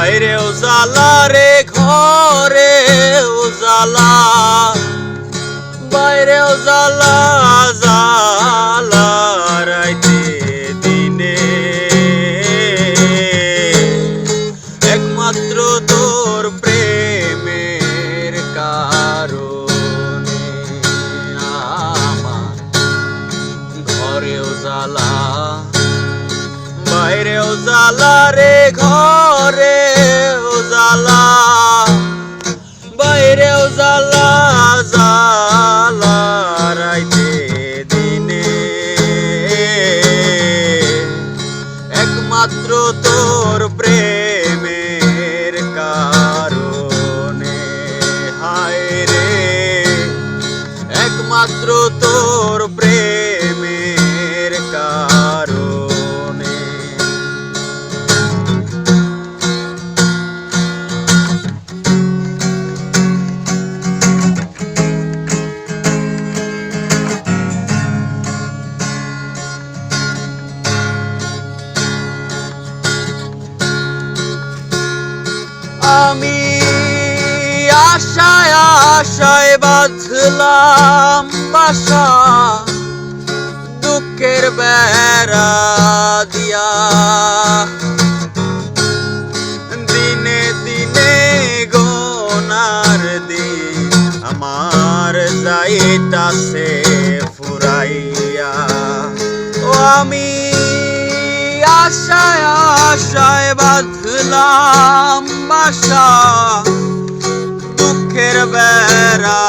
বাইরে উজালা রে ঘরে উজালা, বাইরে উজালা জালা রাইতে দিনে, একমাত্র তোর প্রেমের কারণে আমার ঘরে উজালা, বাইরে উজালা রে ঘরে উজালা, বাইরে উজালা জালা রাইতে দিনে, একমাত্র তোর প্রেমের কারণে হায় রে, একমাত্র তোর প্রেমের কারণে। আমি আশায় আশায় বাঁধলাম বাসা, দুঃখের বেড়া দিয়া, দিনে দিনে গোনার দিন আমার যাইতাছে ফুরাইয়া। ও আমি আশায় আশায় বাঁধলাম বাসা, দুঃখের বেড়া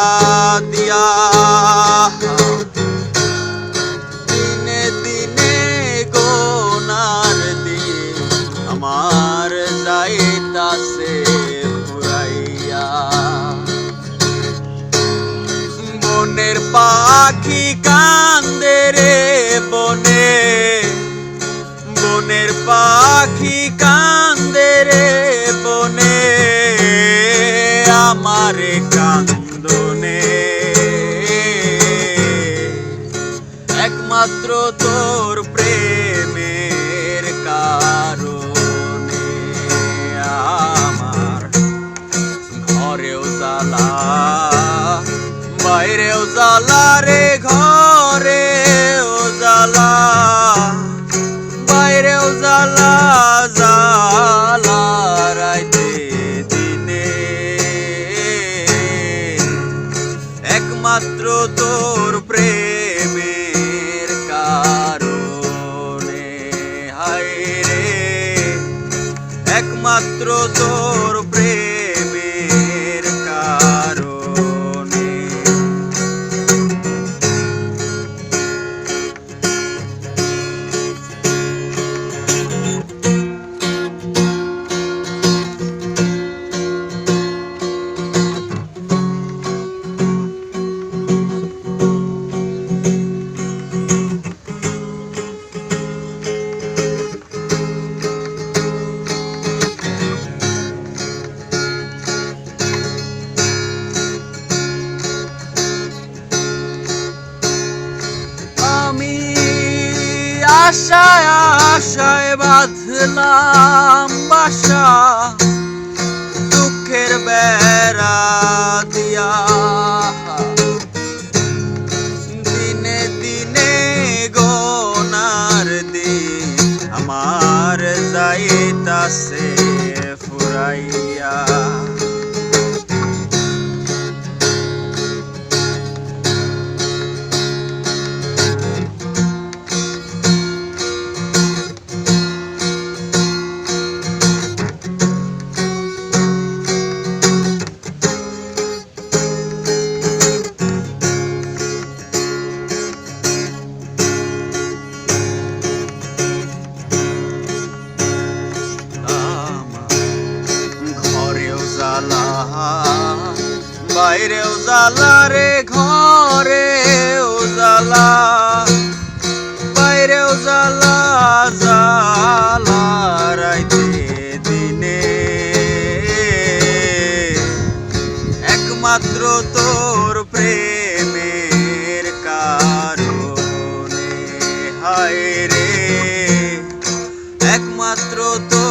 দিয়া, দিনে দিনে গোনার দিন আমার যাইতাছে ফুরাইয়া। বনের পাখি কান্দে রে বনে, বনের পাখি কান্দে রে বনে, আমার কান্দনে একমাত্র তোর প্রেমের কারণে আমার ঘরে উজালা, বাইরে উজালা রে ঘরে উজালা, বাইরে উজালা জালা রাইতে দিনে, একমাত্র তোর প্রেমের কারণে হায় রে, একমাত্র তোর প্রেমের কারণে। আশায় আশায় বাঁধলাম বাসা, দুঃখের বেড়া দিয়া, দিনে দিনে গোনার দিন আমার যাইতাছে ফুরাইয়া। বাইরে উজালা রে ঘরে উজালা, বাইরে উজালা জালা রাইতে দিনে, একমাত্র তোর প্রেমের কারণে হায় রে, একমাত্র তো